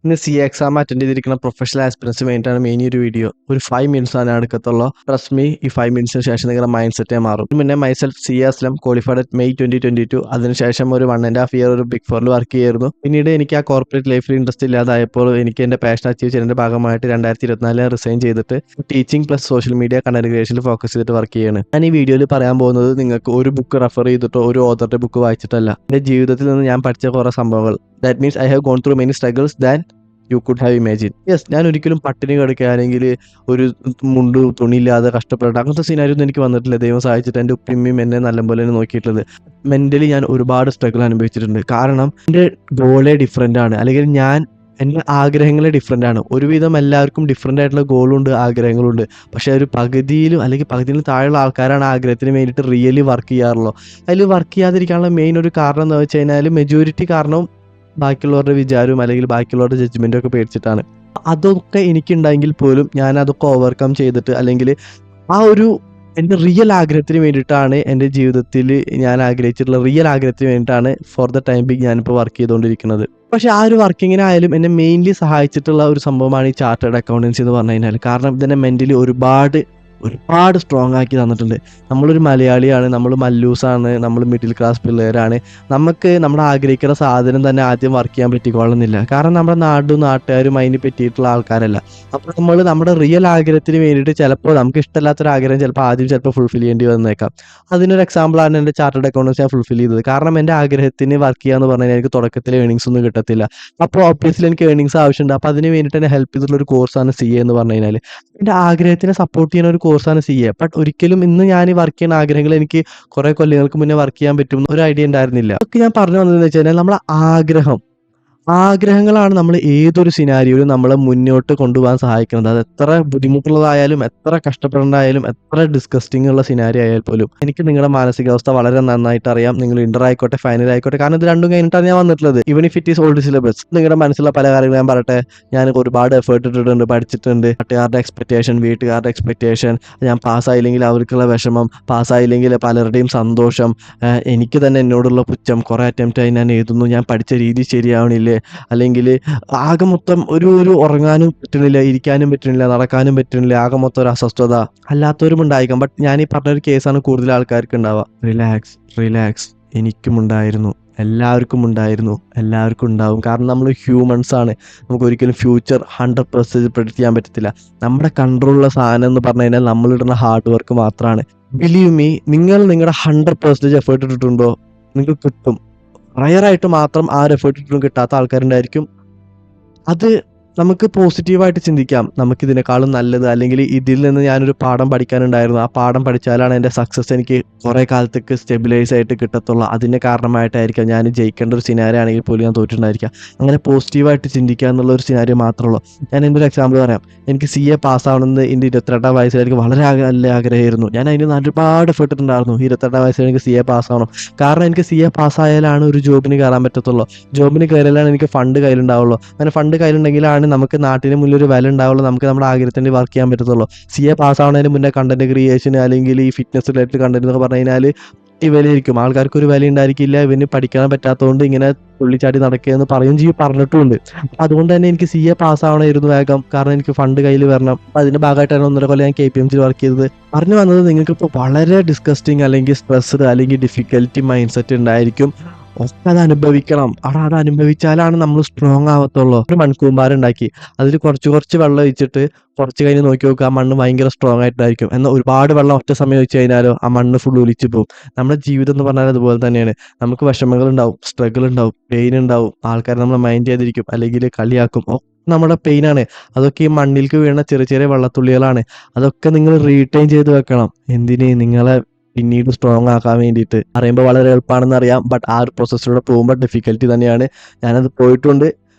ഇന്ന് CA exam attend ചെയ്തിരിക്കുന്ന professional ആസ്പിറൻസിന് വേണ്ടിയിട്ടാണ് മെയിൻ ഈ ഒരു വീഡിയോ. ഒരു 5 മിനിറ്റ്സ് ആണ് എടുക്കത്തുള്ളൂ. ട്രസ്റ്റ് മീ, ഈ 5 മിനിറ്റ്സിന് ശേഷം നിങ്ങളുടെ മൈൻഡ് സെറ്റേ മാറും. ഇതിന് മുന്നേ myself CA Aslam qualified at May 2022. അതിനുശേഷം ഒരു 1.5 ഇയർ ഒരു ബിഗ് ഫോറിൽ വർക്ക് ചെയ്യായിരുന്നു. പിന്നീട് എനിക്ക് ആ കോർപ്പറേറ്റ് ലൈഫിൽ ഇൻട്രസ്റ്റ് ഇല്ലാതായപ്പോൾ എനിക്ക് എൻ്റെ പാഷൻ അച്ചീവ് ചെയ്യുന്നതിൻ്റെ ഭാഗമായിട്ട് 2024 റിസൈൻ ചെയ്തിട്ട് teaching plus social media content ക്രിയേഷനിൽ ഫോക്കസ് ചെയ്തിട്ട് വർക്ക് ചെയ്യാണ്. ഞാൻ ഈ വീഡിയോയിൽ പറയാൻ പോകുന്നത് നിങ്ങൾക്ക് ഒരു ബുക്ക് റെഫർ ചെയ്തിട്ടോ ഒരു ഓഥറുടെ ബുക്ക് വായിച്ചിട്ടല്ല. എൻ്റെ ജീവിതത്തിൽ നിന്ന് ഞാൻ പഠിച്ച കുറേ സംഭവങ്ങൾ. That means I have gone through many struggles than you could have imagine. Yes, ഞാൻ ഒരിക്കലും പട്ടിണി കിടക്കുക അല്ലെങ്കിൽ ഒരു മുണ്ട് തുണിയില്ലാതെ കഷ്ടപ്പെടട്ടെ അങ്ങനത്തെ സിനാരിയോ ഒന്നും എനിക്ക് വന്നിട്ടില്ല. ദൈവം സഹായിച്ചിട്ട് എൻ്റെ ഉപ്പിമ്മയും എന്നെ നല്ലപോലെ നോക്കിയിട്ടുള്ളത്. മെൻ്റലി ഞാൻ ഒരുപാട് സ്ട്രഗിൾ അനുഭവിച്ചിട്ടുണ്ട്. കാരണം എൻ്റെ ഗോളേ ഡിഫറെൻ്റ് ആണ്, അല്ലെങ്കിൽ എൻ്റെ ആഗ്രഹങ്ങളെ ഡിഫറെൻ്റ് ആണ്. ഒരുവിധം എല്ലാവർക്കും ഡിഫറെൻ്റ് ആയിട്ടുള്ള ഗോളുണ്ട്, ആഗ്രഹങ്ങളുണ്ട്. പക്ഷേ ഒരു പകുതിയിലും അല്ലെങ്കിൽ പകുതിയിലും താഴെയുള്ള ആൾക്കാരാണ് ആഗ്രഹത്തിന് വേണ്ടിയിട്ട് റിയലി വർക്ക് ചെയ്യാറുള്ളൂ. അതിൽ വർക്ക് ചെയ്യാതിരിക്കാനുള്ള മെയിൻ ഒരു കാരണം എന്ന് വെച്ച് കഴിഞ്ഞാൽ മെജോറിറ്റി കാരണവും ബാക്കിയുള്ളവരുടെ വിചാരവും അല്ലെങ്കിൽ ബാക്കിയുള്ളവരുടെ ജഡ്ജ്മെൻറ്റും ഒക്കെ പേടിച്ചിട്ടാണ്. അതൊക്കെ എനിക്കുണ്ടെങ്കിൽ പോലും ഞാൻ അതൊക്കെ ഓവർകം ചെയ്തിട്ട് അല്ലെങ്കിൽ ആ ഒരു എൻ്റെ റിയൽ ആഗ്രഹത്തിന് വേണ്ടിയിട്ടാണ് എൻ്റെ ജീവിതത്തിൽ ഞാൻ ആഗ്രഹിച്ചിട്ടുള്ള റിയൽ ആഗ്രഹത്തിന് വേണ്ടിയിട്ടാണ് ഫോർ ദ ടൈം ബിങ് ഞാനിപ്പോൾ വർക്ക് ചെയ്തുകൊണ്ടിരിക്കുന്നത്. പക്ഷേ ആ ഒരു വർക്കിങ്ങിനായാലും എന്നെ മെയിൻലി സഹായിച്ചിട്ടുള്ള ഒരു സംഭവമാണ് ഈ ചാർട്ടേഡ് അക്കൗണ്ടൻസി എന്ന് പറഞ്ഞു കഴിഞ്ഞാൽ. കാരണം ഇതെന്നെ മെൻ്റലി ഒരുപാട് സ്ട്രോങ് ആക്കി തന്നിട്ടുണ്ട്. നമ്മളൊരു മലയാളിയാണ്, നമ്മൾ മല്ലൂസാണ്, നമ്മൾ മിഡിൽ ക്ലാസ് പിള്ളേരാണ്. നമുക്ക് നമ്മൾ ആഗ്രഹിക്കുന്ന സാധനം തന്നെ ആദ്യം വർക്ക് ചെയ്യാൻ പറ്റിക്കൊള്ളുന്നില്ല. കാരണം നമ്മുടെ നാട്ടുകാരും അതിന് പറ്റിയിട്ടുള്ള ആൾക്കാരല്ല. അപ്പോൾ നമ്മൾ നമ്മുടെ റിയൽ ആഗ്രഹത്തിന് വേണ്ടിയിട്ട് ചിലപ്പോൾ നമുക്ക് ഇഷ്ടമില്ലാത്തൊരു ആഗ്രഹം ചിലപ്പോൾ ഫുൾഫിൽ ചെയ്യേണ്ടി വന്നേക്കാം. അതിനൊരു എക്സാമ്പിളാണ് എൻ്റെ ചാർട്ടേഡ് അക്കൗണ്ടൻസി ഞാൻ ഫുൾഫിൽ ചെയ്തത്. കാരണം എൻ്റെ ആഗ്രഹത്തിന് വർക്ക് ചെയ്യാന്ന് പറഞ്ഞു കഴിഞ്ഞാൽ എനിക്ക് തുടക്കത്തിൽ ഏണിങ്സ് ഒന്നും കിട്ടത്തില്ല. അപ്പോൾ ഒബ്വിയസ്ലി എനിക്ക് ഏണിങ്സ് ആവശ്യമുണ്ട്. അപ്പോൾ അതിന് വേണ്ടിയിട്ട് എന്നെ ഹെൽപ്പ് ചെയ്തിട്ടുള്ള ഒരു കോഴ്സാണ് CA എന്ന് പറഞ്ഞു കഴിഞ്ഞാൽ. എൻ്റെ ആഗ്രഹത്തിനെ സപ്പോർട്ട് ചെയ്യുന്ന ഒരു കോഴ്സാണ് CA. ബട്ട് ഒരിക്കലും ഇന്ന് ഞാൻ ഈ വർക്ക് ചെയ്യുന്ന ആഗ്രഹങ്ങൾ എനിക്ക് കുറേ കൊല്ലങ്ങൾക്ക് മുന്നേ വർക്ക് ചെയ്യാൻ പറ്റും ഒരു ഐഡിയ ഉണ്ടായിരുന്നില്ല. അതൊക്കെ ഞാൻ പറഞ്ഞു വന്നതെന്ന് വെച്ച് കഴിഞ്ഞാൽ നമ്മളെ ആഗ്രഹങ്ങളാണ് നമ്മൾ ഏതൊരു സിനാരിയോയിലും നമ്മളെ മുന്നോട്ട് കൊണ്ടുപോകാൻ സഹായിക്കുന്നത്. അത് എത്ര ബുദ്ധിമുട്ടുള്ളതായാലും എത്ര കഷ്ടപ്പെടേണ്ടതായാലും എത്ര ഡിസ്കസ്റ്റിംഗ് ഉള്ള സിനാരിയോ ആയാൽ പോലും. എനിക്ക് നിങ്ങളുടെ മാനസികാവസ്ഥ വളരെ നന്നായിട്ട് അറിയാം. നിങ്ങൾ ഇന്റർ ആയിക്കോട്ടെ ഫൈനൽ ആയിക്കോട്ടെ, കാരണം ഇത് രണ്ടും കഴിഞ്ഞിട്ടാണ് ഞാൻ വന്നിട്ടുള്ളത്. Even if it is old syllabus. നിങ്ങളുടെ മനസ്സിലുള്ള പല കാര്യങ്ങളും ഞാൻ പറയട്ടെ. ഞാൻ ഒരുപാട് എഫേർട്ട് ഇട്ടിട്ടുണ്ട്, പഠിച്ചിട്ടുണ്ട്. നാട്ടുകാരുടെ എക്സ്പെക്ടേഷൻ, വീട്ടുകാരുടെ എക്സ്പെക്ടേഷൻ, ഞാൻ പാസ്സായില്ലെങ്കിൽ അവർക്കുള്ള വിഷമം, പാസ്സായില്ലെങ്കിൽ പലരുടെയും സന്തോഷം, എനിക്ക് തന്നെ എന്നോടുള്ള പുച്ഛം, കുറേ അറ്റംപ്റ്റായി ഞാൻ എഴുതുന്നു, ഞാൻ പഠിച്ച രീതി ശരിയാവണില്ലേ, അല്ലെങ്കിൽ ആകെ മൊത്തം ഒരു ഉറങ്ങാനും പറ്റുന്നില്ല, ഇരിക്കാനും പറ്റുന്നില്ല, നടക്കാനും പറ്റുന്നില്ല, ആകെ മൊത്തം ഒരു അസ്വസ്ഥത എല്ലാത്തവരും ഉണ്ടായിരിക്കാം. ബട്ട് ഞാൻ ഈ പറഞ്ഞൊരു കേസാണ് കൂടുതൽ ആൾക്കാർക്ക് ഉണ്ടാവുക. റിലാക്സ്. എനിക്കും ഉണ്ടായിരുന്നു, എല്ലാവർക്കും ഉണ്ടാവും. കാരണം നമ്മൾ ഹ്യൂമൻസ് ആണ്. നമുക്ക് ഒരിക്കലും ഫ്യൂച്ചർ 100% പ്രെഡിക്റ്റ് ചെയ്യാൻ പറ്റത്തില്ല. നമ്മുടെ കൺട്രോളുള്ള സാധനം എന്ന് പറഞ്ഞു കഴിഞ്ഞാൽ നമ്മളിടുന്ന ഹാർഡ് വർക്ക് മാത്രമാണ്. ബിലീവ് മീ, നിങ്ങൾ നിങ്ങളുടെ 100% എഫേർട്ട് ഇട്ടിട്ടുണ്ടോ, നിങ്ങൾക്ക് കിട്ടും. റയറായിട്ട് മാത്രം ആ ഒരു എഫേർട്ട് ഇട്ടിട്ടും കിട്ടാത്ത ആൾക്കാരുണ്ടായിരിക്കും. അത് നമുക്ക് പോസിറ്റീവായിട്ട് ചിന്തിക്കാം. നമുക്കിതിനേക്കാളും നല്ലത്, അല്ലെങ്കിൽ ഇതിൽ നിന്ന് ഞാനൊരു പാഠം പഠിക്കാനുണ്ടായിരുന്നു, ആ പാഠം പഠിച്ചാലാണ് എൻ്റെ സക്സസ് എനിക്ക് കുറേ കാലത്തേക്ക് സ്റ്റെബിലൈസ് ആയിട്ട് കിട്ടത്തുള്ളൂ. അതിൻ്റെ കാരണമായിട്ടായിരിക്കാം ഞാൻ ജയിക്കേണ്ട ഒരു സിനാരിയോ ആണെങ്കിൽ പോലും ഞാൻ തോറ്റിട്ടുണ്ടായിരിക്കാം. അങ്ങനെ പോസിറ്റീവായിട്ട് ചിന്തിക്കുക എന്നുള്ള ഒരു സിനാരിയോ മാത്രമേ ഉള്ളൂ. ഞാൻ എൻ്റെ ഒരു എക്സാമ്പിൾ പറയാം. എനിക്ക് CA പാസ്സാവണമെന്ന് എൻ്റെ 22-ാം വയസ്സിൽ എനിക്ക് വളരെ നല്ല ആഗ്രഹമായിരുന്നു. ഞാൻ അതിന് ഒരുപാട് എഫേർട്ട് ഇട്ടുണ്ടായിരുന്നു. 22-ാം വയസ്സിൽ എനിക്ക് CA പാസ്സാവണം. കാരണം എനിക്ക് CA പാസ്സായാലാണ് ഒരു ജോബിന് കയറാൻ പറ്റത്തുള്ളൂ. ജോബിന് കയറിയാലാണ് എനിക്ക് ഫണ്ട് കയ്യിലുണ്ടാവുള്ളൂ. അങ്ങനെ ഫണ്ട് കയ്യിലുണ്ടെങ്കിലാണ് നമുക്ക് നാട്ടിന് മുന്നിൽ ഒരു വില ഉണ്ടാവുള്ളൂ, നമുക്ക് നമ്മുടെ ആഗ്രഹത്തിന് വർക്ക് ചെയ്യാൻ പറ്റത്തുള്ളൂ. CA പാസ്സാവുന്നതിന് മുന്നേ കണ്ടന്റ് ക്രിയേഷൻ അല്ലെങ്കിൽ ഈ ഫിറ്റ്നസ് റിലേറ്റഡ് കണ്ടന്റ് എന്നൊക്കെ പറഞ്ഞു കഴിഞ്ഞാൽ വിലയിരിക്കും. ആൾക്കാർക്ക് ഒരു വില ഉണ്ടായിരിക്കില്ല. ഇവന് പഠിക്കാൻ പറ്റാത്തതുകൊണ്ട് ഇങ്ങനെ തുള്ളിച്ചാടി നടക്കുകയെന്ന് പറഞ്ഞിട്ടുമുണ്ട്. അതുകൊണ്ട് തന്നെ എനിക്ക് CA പാസ്സാവണമായിരുന്നു വേഗം. കാരണം എനിക്ക് ഫണ്ട് കയ്യിൽ വരണം. അപ്പം അതിൻ്റെ ഭാഗമായിട്ടാണ് 1.5 കൊല്ലം ഞാൻ KPMG വർക്ക് ചെയ്തത്. പറഞ്ഞു വന്നത്, നിങ്ങൾക്കിപ്പോൾ വളരെ ഡിസ്കസ്റ്റിംഗ് അല്ലെങ്കിൽ സ്ട്രെസ്ഡ് അല്ലെങ്കിൽ ഡിഫിക്കൽറ്റി മൈൻഡ് സെറ്റ് ഉണ്ടായിരിക്കും. ഒക്കെ അത് അനുഭവിക്കണം. അത് അനുഭവിച്ചാലാണ് നമ്മൾ സ്ട്രോങ് ആവത്തുള്ളൂ. ഒരു മൺകൂമ്പാരുണ്ടാക്കി അതിൽ കുറച്ച് വെള്ളം ഒഴിച്ചിട്ട് കുറച്ച് കഴിഞ്ഞ് നോക്കി നോക്കുക, ആ മണ്ണ് ഭയങ്കര സ്ട്രോങ് ആയിട്ടായിരിക്കും. എന്നാൽ ഒരുപാട് വെള്ളം ഒറ്റ സമയം ഒഴിച്ച് കഴിഞ്ഞാലോ ആ മണ്ണ് ഫുൾ ഒലിച്ചു പോകും. നമ്മുടെ ജീവിതം എന്ന് പറഞ്ഞാൽ അതുപോലെ തന്നെയാണ്. നമുക്ക് വിഷമങ്ങൾ ഉണ്ടാവും, സ്ട്രഗിൾ ഉണ്ടാവും, പെയിൻ ഉണ്ടാവും. ആൾക്കാർ നമ്മളെ മൈൻഡ് ചെയ്തിരിക്കും അല്ലെങ്കിൽ കളിയാക്കും. നമ്മുടെ പെയിനാണ്. അതൊക്കെ ഈ മണ്ണിലേക്ക് വീണ ചെറിയ വെള്ളത്തുള്ളികളാണ്. അതൊക്കെ നിങ്ങൾ റീറ്റെയിൻ ചെയ്ത് വെക്കണം. എന്തിന്? നിങ്ങളെ പിന്നീട് സ്ട്രോങ് ആക്കാൻ വേണ്ടിയിട്ട്. പറയുമ്പോൾ വളരെ എളുപ്പമാണെന്ന് അറിയാം. ബട്ട് ആ ഒരു പ്രോസസ്സിലൂടെ പോകുമ്പോൾ ഡിഫിക്കൽറ്റി തന്നെയാണ്. ഞാനത് പോയിട്ടുണ്ട്,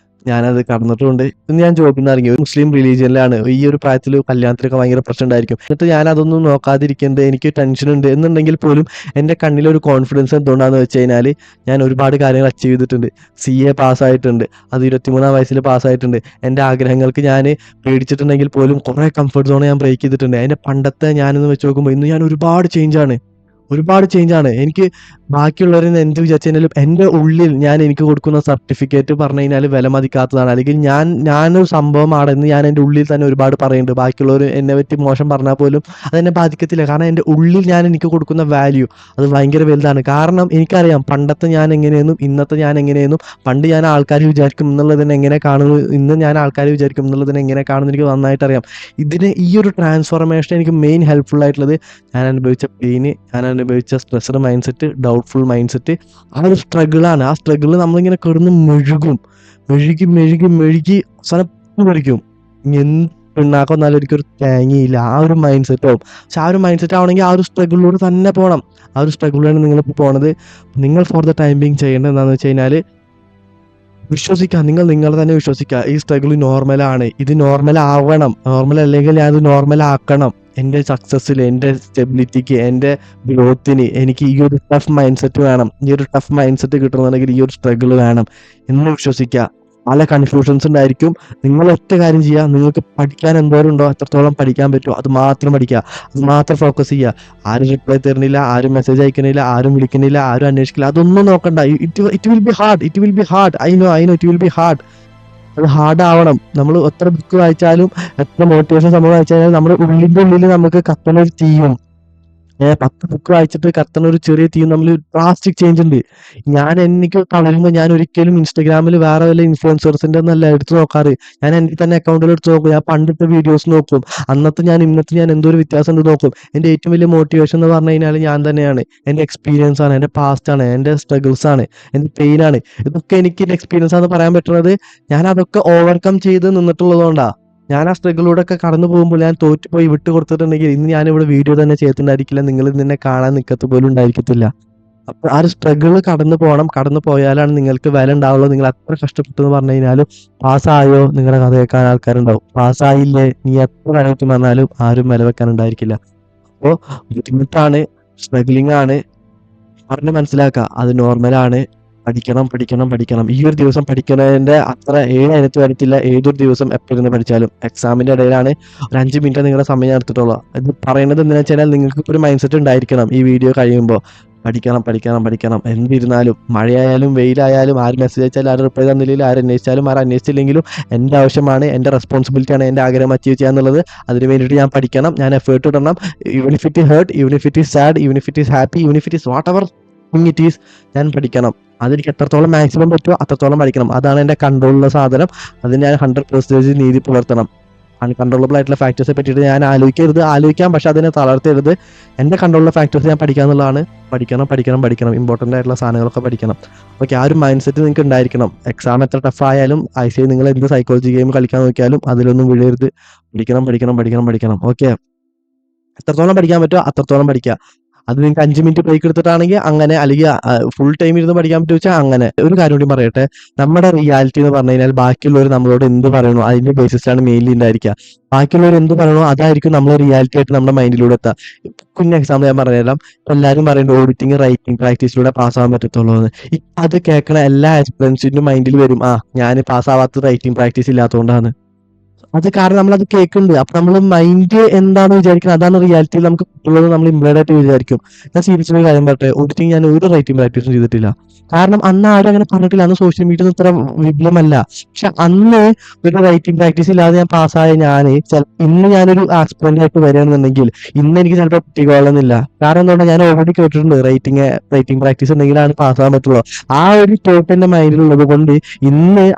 ഞാനത് കടന്നിട്ടുണ്ട്. ഇന്ന് ഞാൻ ജോബിൽ നിന്ന് ഇറങ്ങി. ഒരു മുസ്ലിം റിലീജിയനിലാണ്. ഈ ഒരു പ്രായത്തിൽ കല്യാണത്തിലൊക്കെ ഭയങ്കര പ്രശ്നം ഉണ്ടായിരിക്കും. എന്നിട്ട് ഞാൻ അതൊന്നും നോക്കാതിരിക്കുന്നത്, എനിക്ക് ടെൻഷൻ ഉണ്ട് എന്നുണ്ടെങ്കിൽ പോലും എൻ്റെ കണ്ണിലൊരു കോൺഫിഡൻസ് എന്തുകൊണ്ടാന്ന് വെച്ച് കഴിഞ്ഞാൽ ഞാൻ ഒരുപാട് കാര്യങ്ങൾ അച്ചീവ് ചെയ്തിട്ടുണ്ട്. CA പാസ്സായിട്ടുണ്ട്. അത് 23-ാം വയസ്സിൽ പാസ്സായിട്ടുണ്ട്. എൻ്റെ ആഗ്രഹങ്ങൾക്ക് ഞാൻ പേടിച്ചിട്ടുണ്ടെങ്കിൽ പോലും കുറേ കംഫർട്ട് സോൺ ഞാൻ ബ്രേക്ക് ചെയ്തിട്ടുണ്ട്. അതിൻ്റെ പണ്ടത്തെ ഞാനെന്ന് വെച്ച് നോക്കുമ്പോൾ ഇന്ന് ഞാൻ ഒരുപാട് ചേഞ്ചാണ്. ഒരുപാട് ചേഞ്ചാണ്. എനിക്ക് ബാക്കിയുള്ളവരെന്ന് എന്ത് വിചാരിച്ചു കഴിഞ്ഞാലും എൻ്റെ ഉള്ളിൽ ഞാൻ എനിക്ക് കൊടുക്കുന്ന സർട്ടിഫിക്കറ്റ് പറഞ്ഞു കഴിഞ്ഞാൽ വിലമതിക്കാത്തതാണ്. അല്ലെങ്കിൽ ഞാനൊരു സംഭവമാണെന്ന് ഞാൻ എൻ്റെ ഉള്ളിൽ തന്നെ ഒരുപാട് പറയുന്നുണ്ട്. ബാക്കിയുള്ളവർ എന്നെ പറ്റി മോശം പറഞ്ഞാൽ പോലും അതെന്നെ ബാധിക്കത്തില്ല. കാരണം എൻ്റെ ഉള്ളിൽ ഞാൻ എനിക്ക് കൊടുക്കുന്ന വാല്യൂ അത് ഭയങ്കര വലുതാണ്. കാരണം എനിക്കറിയാം പണ്ടത്തെ ഞാൻ എങ്ങനെയെന്നും ഇന്നത്തെ ഞാൻ എങ്ങനെയെന്നും, പണ്ട് ഞാൻ ആൾക്കാർ വിചാരിക്കും എന്നുള്ളതിനെ എങ്ങനെ കാണുന്നു, ഇന്ന് ഞാൻ ആൾക്കാർ വിചാരിക്കും എന്നുള്ളതിനെ എങ്ങനെ കാണുന്നു എനിക്ക് നന്നായിട്ട് അറിയാം. ഈ ഒരു ട്രാൻസ്ഫോർമേഷൻ എനിക്ക് മെയിൻ ഹെൽപ്ഫുൾ ആയിട്ടുള്ളത് ഞാൻ അനുഭവിച്ച പെയിന്, ഞാൻ അനുഭവിച്ച stressed mind set, doubtful mind set, ആ ഒരു സ്ട്രഗിളാണ്. ആ സ്ട്രഗിൾ നമ്മളിങ്ങനെ കിടന്ന് മെഴുകി അവസാനം പഠിക്കും. എന്ത് പിണ്ണാക്കം എന്നാലും എനിക്കൊരു തേങ്ങയില്ല. ആ ഒരു മൈൻഡ് സെറ്റ് ആവും. പക്ഷെ ആ ഒരു മൈൻഡ് സെറ്റ് ആവണമെങ്കിൽ ആ ഒരു സ്ട്രഗിളിലൂടെ തന്നെ പോകണം. ആ ഒരു സ്ട്രഗിളിലാണ് നിങ്ങളിപ്പോൾ പോണത്. നിങ്ങൾ ഫോർ ദ ടൈം ബീങ് ചെയ്യേണ്ടത് എന്താണെന്ന് വെച്ച് കഴിഞ്ഞാൽ വിശ്വസിക്കുക. നിങ്ങൾ നിങ്ങളെ തന്നെ വിശ്വസിക്കുക. ഈ സ്ട്രഗിൾ നോർമലാണ്. ഇത് നോർമൽ ആവണം. നോർമൽ അല്ലെങ്കിൽ ഞാൻ ഇത് നോർമൽ ആക്കണം. എൻ്റെ സക്സസ്സിൽ, എൻ്റെ സ്റ്റെബിലിറ്റിക്ക്, എൻ്റെ ഗ്രോത്തിന് എനിക്ക് ഈ ഒരു ടഫ് മൈൻഡ് സെറ്റ് വേണം. ഈ ഒരു ടഫ് മൈൻഡ് സെറ്റ് കിട്ടണമെന്നുണ്ടെങ്കിൽ ഈ ഒരു സ്ട്രഗിൾ വേണം എന്ന് വിശ്വസിക്കുക. പല കൺഫ്യൂഷൻസ് ഉണ്ടായിരിക്കും. നിങ്ങൾ ഒറ്റ കാര്യം ചെയ്യുക. നിങ്ങൾക്ക് പഠിക്കാൻ എന്തോരം ഉണ്ടോ എത്രത്തോളം പഠിക്കാൻ പറ്റുമോ അത് മാത്രം പഠിക്കുക. അത് മാത്രം ഫോക്കസ് ചെയ്യുക. ആരും റിപ്ലൈ തരുന്നില്ല, ആരും മെസ്സേജ് അയക്കുന്നില്ല, ആരും വിളിക്കുന്നില്ല, ആരും അന്വേഷിക്കില്ല, അതൊന്നും നോക്കണ്ട. It will be hard. I know it will be hard. അത് ഹാർഡ് ആവണം. നമ്മൾ എത്ര ബുക്ക് വായിച്ചാലും എത്ര മോട്ടിവേഷൻ സംഭവം വായിച്ചാലും നമ്മുടെ ഉള്ളിൽ നമുക്ക് കത്തണ ഒരു തീയും, 10 ബുക്ക് വായിച്ചിട്ട് കത്തണ ഒരു ചെറിയ തീയും തമ്മിൽ ഡ്രാസ്റ്റിക് ചേഞ്ച് ഉണ്ട്. എനിക്ക് തളരുമ്പോൾ ഞാൻ ഒരിക്കലും ഇൻസ്റ്റാഗ്രാമിൽ വേറെ വല്ല ഇൻഫ്ലുവൻസേഴ്സിന്റെ ഒന്നല്ല എടുത്ത് നോക്കാറ്. ഞാൻ എൻ്റെ തന്നെ അക്കൗണ്ടിൽ എടുത്ത് നോക്കും. ഞാൻ പണ്ടത്തെ വീഡിയോസ് നോക്കും. ഇന്നത്തെ ഞാൻ എന്തോ ഒരു വ്യത്യാസം ഉണ്ട് നോക്കും. എൻ്റെ ഏറ്റവും വലിയ മോട്ടിവേഷൻ എന്ന് പറഞ്ഞു കഴിഞ്ഞാൽ ഞാൻ തന്നെയാണ്. എൻ്റെ എക്സ്പീരിയൻസ് ആണ്, എൻ്റെ പാസ്റ്റ് ആണ്, എൻ്റെ സ്ട്രഗിൾസ് ആണ്, എൻ്റെ പെയിൻ ആണ്. ഇതൊക്കെ എനിക്ക് എൻ്റെ എക്സ്പീരിയൻസ് ആണെന്ന് പറയാൻ പറ്റുന്നത് ഞാൻ അതൊക്കെ ഓവർകം ചെയ്ത് നിന്നിട്ടുള്ളതുകൊണ്ടാണ്. ഞാൻ ആ സ്ട്രഗിളിലൂടെ ഒക്കെ കടന്നു പോകുമ്പോൾ ഞാൻ തോറ്റുപോയി വിട്ട് കൊടുത്തിട്ടുണ്ടെങ്കിൽ ഇന്ന് ഞാനിവിടെ വീഡിയോ തന്നെ ചെയ്തിട്ടുണ്ടായിരിക്കില്ല. നിങ്ങൾ നിന്നെ കാണാൻ നിൽക്കത്ത് പോലും ഉണ്ടായിരിക്കത്തില്ല. അപ്പൊ ആ ഒരു സ്ട്രഗിൾ കടന്നു പോകണം. കടന്നു പോയാലാണ് നിങ്ങൾക്ക് വില ഉണ്ടാവുള്ളൂ. നിങ്ങൾ അത്ര കഷ്ടപ്പെട്ടെന്ന് പറഞ്ഞു കഴിഞ്ഞാലും പാസ്സായോ നിങ്ങളുടെ കഥ കേൾക്കാൻ ആൾക്കാരുണ്ടാവും. പാസ്സായില്ലേ നീ എത്ര കണക്റ്റ് വന്നാലും ആരും വില വെക്കാൻ ഉണ്ടായിരിക്കില്ല. അപ്പോൾ ബുദ്ധിമുട്ടാണ്, സ്ട്രഗ്ലിംഗ് ആണ്, പറഞ്ഞ് മനസ്സിലാക്കുക. അത് നോർമലാണ്. പഠിക്കണം. ഈ ഒരു ദിവസം പഠിക്കുന്നതിന്റെ അത്ര 7 അതിനകത്ത് വരത്തില്ല. ഏതൊരു ദിവസം എപ്പോൾ ഇരുന്ന് പഠിച്ചാലും എക്സാമിന്റെ ഇടയിലാണ് ഒരു 5 മിനിറ്റ് നിങ്ങളുടെ സമയം എടുത്തിട്ടുള്ളൂ. ഇത് പറയുന്നത് എന്താണെന്ന് വെച്ചാൽ നിങ്ങൾക്ക് ഒരു മൈൻഡ് സെറ്റ് ഉണ്ടായിരിക്കണം. ഈ വീഡിയോ കഴിയുമ്പോൾ പഠിക്കണം. എന്തിരുന്നാലും മഴയായാലും വെയിലായാലും ആര് മെസ്സേജ് അയച്ചാലും ആര് റിപ്ലൈ തന്നില്ലെങ്കിലും ആര് അന്വേഷിച്ചാലും ആര് അന്വേഷിച്ചില്ലെങ്കിലും എൻ്റെ ആവശ്യമാണ്, എൻ്റെ റെസ്പോൺസിബിലിറ്റിയാണ്, എൻ്റെ ആഗ്രഹം അച്ചീവ് ചെയ്യുക എന്നുള്ളത്. അതിന് വേണ്ടിയിട്ട് ഞാൻ പഠിക്കണം, ഞാൻ എഫേർട്ട് ഇടണം. Even if it hurt, even if it is sad, even if it is happy, even if it is whatever it is, ഞാൻ പഠിക്കണം. അതെനിക്ക് എത്രത്തോളം മാക്സിമം പറ്റുമോ അത്രത്തോളം പഠിക്കണം. അതാണ് എൻ്റെ കൺട്രോളിലുള്ള സാധനം. അത് ഞാൻ 100% നീതി പുലർത്തണം. അൺകൺട്രോളബിൾ ആയിട്ടുള്ള ഫാക്ടേഴ്സിനെ പറ്റിയിട്ട് ഞാൻ ആലോചിക്കാം, പക്ഷെ അതിനെ തളർത്തരുത്. എൻ്റെ കൺട്രോളിലുള്ള ഫാക്ടേഴ്സ് ഞാൻ പഠിക്കുക എന്നുള്ളതാണ്. പഠിക്കണം. ഇമ്പോർട്ടൻ്റ് ആയിട്ടുള്ള സാധനങ്ങളൊക്കെ പഠിക്കണം. ഓക്കെ, ആ ഒരു മൈൻഡ് സെറ്റ് നിങ്ങൾക്ക് ഉണ്ടായിരിക്കണം. എക്സാം എത്ര ടഫ് ആയാലും ICI നിങ്ങൾ എന്ത് സൈക്കോളജി ഗെയിം കളിക്കാൻ നോക്കിയാലും അതിലൊന്നും വീഴരുത്. പഠിക്കണം. ഓക്കെ, എത്രത്തോളം പഠിക്കാൻ പറ്റുമോ അത്രത്തോളം പഠിക്കുക. അത് നിങ്ങൾക്ക് 5 മിനിറ്റ് ബ്രേക്ക് എടുത്തിട്ടാണെങ്കിൽ അങ്ങനെ, അല്ലെങ്കിൽ ഫുൾ ടൈം ഇരുന്ന് പഠിക്കാൻ പറ്റുമോ വെച്ചാൽ അങ്ങനെ. ഒരു കാര്യം കൂടി പറയട്ടെ, നമ്മുടെ റിയാലിറ്റി എന്ന് പറഞ്ഞു കഴിഞ്ഞാൽ ബാക്കിയുള്ളവർ നമ്മളോട് എന്ത് പറയണോ അതിന്റെ ബേസിസിലാണ് മെയിൻലി ഉണ്ടായിരിക്കുക. ബാക്കിയുള്ളവർ എന്ത് പറയണോ അതായിരിക്കും നമ്മളെ റിയാലിറ്റി ആയിട്ട് നമ്മുടെ മൈൻഡിലൂടെ എത്തുക. കുഞ്ഞ് എക്സാമ്പിൾ ഞാൻ പറഞ്ഞുതരാം. എല്ലാവരും പറയുന്നത് ഓഡിറ്റിംഗ് റൈറ്റിംഗ് പ്രാക്ടീസിലൂടെ പാസ്സാവാൻ പറ്റത്തുള്ളൂ എന്ന്. അത് കേൾക്കണ എല്ലാ എക്സ്പീരിയൻസിന്റെ മൈൻഡിൽ വരും, ഞാൻ പാസ്സാവാത്തത് റൈറ്റിംഗ് പ്രാക്ടീസ് ഇല്ലാത്തതുകൊണ്ടാണ്. അത് കാരണം നമ്മളത് കേൾക്കുന്നുണ്ട്. അപ്പൊ നമ്മൾ മൈൻഡ് എന്താണെന്ന് വിചാരിക്കുന്നത് അതാണ് റിയാലിറ്റിയിൽ നമുക്ക് ഉള്ളത്. നമ്മൾ ഇംപ്ലൈഡ് വിചാരിക്കും. ഞാൻ സീരിയസ്ലി കാര്യം പറയട്ടെ, ഓഡിറ്റിംഗ് ഞാൻ ഒരു റൈറ്റിംഗ് പ്രാക്ടീസും ചെയ്തിട്ടില്ല. കാരണം അന്ന് ആരും അങ്ങനെ പറഞ്ഞിട്ടില്ല. അന്ന് സോഷ്യൽ മീഡിയ ഇത്ര വിപുലമല്ല. പക്ഷെ അന്ന് ഒരു റൈറ്റിംഗ് പ്രാക്ടീസ് ഇല്ലാതെ ഞാൻ പാസ്സായ ഇന്ന് ഞാനൊരു ആസ്പിറന്റ് ആയിട്ട് വരികയാണെന്നുണ്ടെങ്കിൽ ഇന്ന് എനിക്ക് ചിലപ്പോൾ കിട്ടിക്കൊള്ളുന്നില്ല. കാരണം എന്തുകൊണ്ടാണ്, ഞാൻ ഓൾറെഡി കേട്ടിട്ടുണ്ട് റൈറ്റിംഗ് പ്രാക്ടീസ് ഉണ്ടെങ്കിലാണ് പാസ്സാകാൻ പറ്റുള്ളൂ. ആ ഒരു തോട്ട് എന്റെ മൈൻഡിലുള്ളത് കൊണ്ട്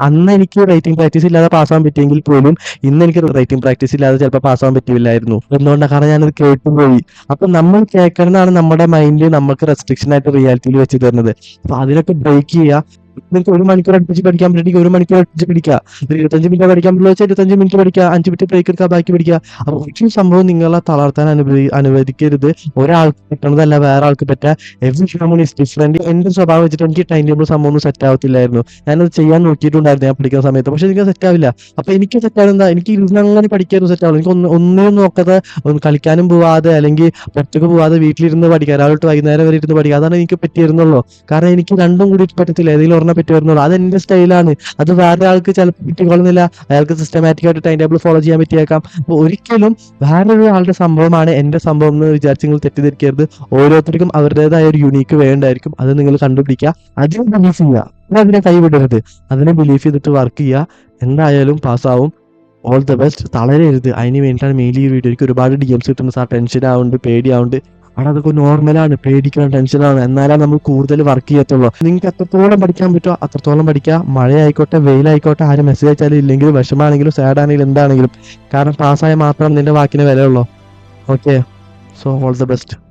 അന്ന് എനിക്ക് റൈറ്റിംഗ് പ്രാക്ടീസ് ഇല്ലാതെ പാസ്സാകാൻ പറ്റിയെങ്കിൽ പോലും ഇന്ന് എനിക്ക് റൈറ്റിംഗ് പ്രാക്ടീസ് ഇല്ലാതെ ചിലപ്പോൾ പാസ്സാകാൻ പറ്റില്ലായിരുന്നു. എന്തുകൊണ്ടാണ്, കാരണം ഞാനത് കേട്ടുപോയി. അപ്പൊ നമ്മൾ കേൾക്കുന്നതാണ് നമ്മുടെ മൈൻഡ് നമുക്ക് റെസ്ട്രിക്ഷൻ ആയിട്ട് റിയാലിറ്റിയിൽ വെച്ച് തരുന്നത്. അപ്പൊ അതിനൊക്കെ ബ്രേക്ക് ചെയ്യുക. നിങ്ങൾക്ക് 1 മണിക്കൂർ അടുപ്പിച്ച് പഠിക്കാൻ പറ്റുമെങ്കിൽ 1 മണിക്കൂർ അടുപ്പിച്ച് പഠിക്കുക. 25 മിനിറ്റ് പഠിക്കാൻ പറ്റുള്ള വെച്ചാൽ 25 മിനിറ്റ് പഠിക്കുക. 5 മിനിറ്റ് ബ്രേക്ക് എടുക്കുക, ബാക്കി പഠിക്കുക. അപ്പൊ ഒരു സംഭവം നിങ്ങളെ തളർത്താൻ അനുവദിക്കരുത്. ഒരാൾക്ക് പറ്റണതല്ല വേറെ ആൾക്ക് പറ്റുക. Every human is different. എന്റെ സ്വഭാവം വെച്ചിട്ട് എനിക്ക് ടൈം ടേബിൾ സംഭവം ഒന്നും സെറ്റ് ആവത്തില്ലായിരുന്നു. ഞാനത് ചെയ്യാൻ നോക്കിയിട്ടുണ്ടായിരുന്നു ഞാൻ പഠിക്കുന്ന സമയത്ത്. പക്ഷെ എനിക്ക് സെറ്റ് ആവില്ല. അപ്പൊ എനിക്ക് സെറ്റ് ആവുന്നത് എനിക്ക് ഇരുന്നങ്ങനെ പഠിക്കാനും സെറ്റ് ആവില്ല. എനിക്ക് ഒന്നും നോക്കാതെ കളിക്കാനും പോവാതെ അല്ലെങ്കിൽ ഒറ്റക്ക് പോവാതെ വീട്ടിലിരുന്ന് പഠിക്കുക, രാവിലെ തൊട്ട് വൈകുന്നേരം വരെ ഇരുന്ന് പഠിക്കുക, അതാണ് എനിക്ക് പറ്റിയിരുന്നുള്ളൂ. കാരണം എനിക്ക് രണ്ടും കൂടി പറ്റത്തില്ല. ഏതെങ്കിലും പേപ്പറിനെ പറ്റി വരുന്നുള്ളൂ. അത് എൻ്റെ സ്റ്റൈലാണ്. അത് വേറെ ആൾക്ക് ചിലപ്പോൾ കിട്ടിക്കൊള്ളുന്നില്ല. അയാൾക്ക് സിസ്റ്റമാറ്റിക് ആയിട്ട് ടൈം ടേബിൾ ഫോളോ ചെയ്യാൻ പറ്റിയേക്കാം. അപ്പോൾ ഒരിക്കലും വേറൊരു ആളുടെ സംഭവമാണ് എൻ്റെ സംഭവം എന്ന് വിചാരിച്ച് നിങ്ങൾ തെറ്റിദ്ധരിക്കരുത്. ഓരോരുത്തർക്കും അവരുടേതായ ഒരു യുണീക്ക് വേ ഉണ്ടായിരിക്കും. അത് നിങ്ങൾ കണ്ടുപിടിക്കുക, അതിനെ ബിലീഫ് ചെയ്യുക, അതിനെ കൈവിടരുത്. അതിനെ ബിലീഫ് ചെയ്തിട്ട് വർക്ക് ചെയ്യുക. എന്തായാലും പാസ്സാവും. All the best. തളരരുത്. അതിന് വേണ്ടിയിട്ടാണ് മെയിൻലി ഈ വീഡിയോ. എനിക്ക് ഒരുപാട് DMs കിട്ടുന്നത്. സാർ ടെൻഷൻ ആവുന്നുണ്ട്, പേടിയാവുന്നുണ്ട്. അവിടെ അതൊക്കെ നോർമലാണ്. പേടിക്കണം, ടെൻഷനാണ്. എന്നാലും നമ്മൾ കൂടുതൽ വർക്ക് ചെയ്യത്തുള്ളൂ. നിങ്ങൾക്ക് എത്രത്തോളം പഠിക്കാൻ പറ്റുമോ അത്രത്തോളം പഠിക്കുക. മഴയായിക്കോട്ടെ, വെയിലായിക്കോട്ടെ, ആരും മെസ്സേജ് അയച്ചാലും ഇല്ലെങ്കിലും, വിഷമാണെങ്കിലും, സാഡ് ആണെങ്കിലും, എന്താണെങ്കിലും. കാരണം പാസ്സായ മാത്രം നിന്റെ വാക്കിന് വിലയുള്ളൂ. Okay, so all the best.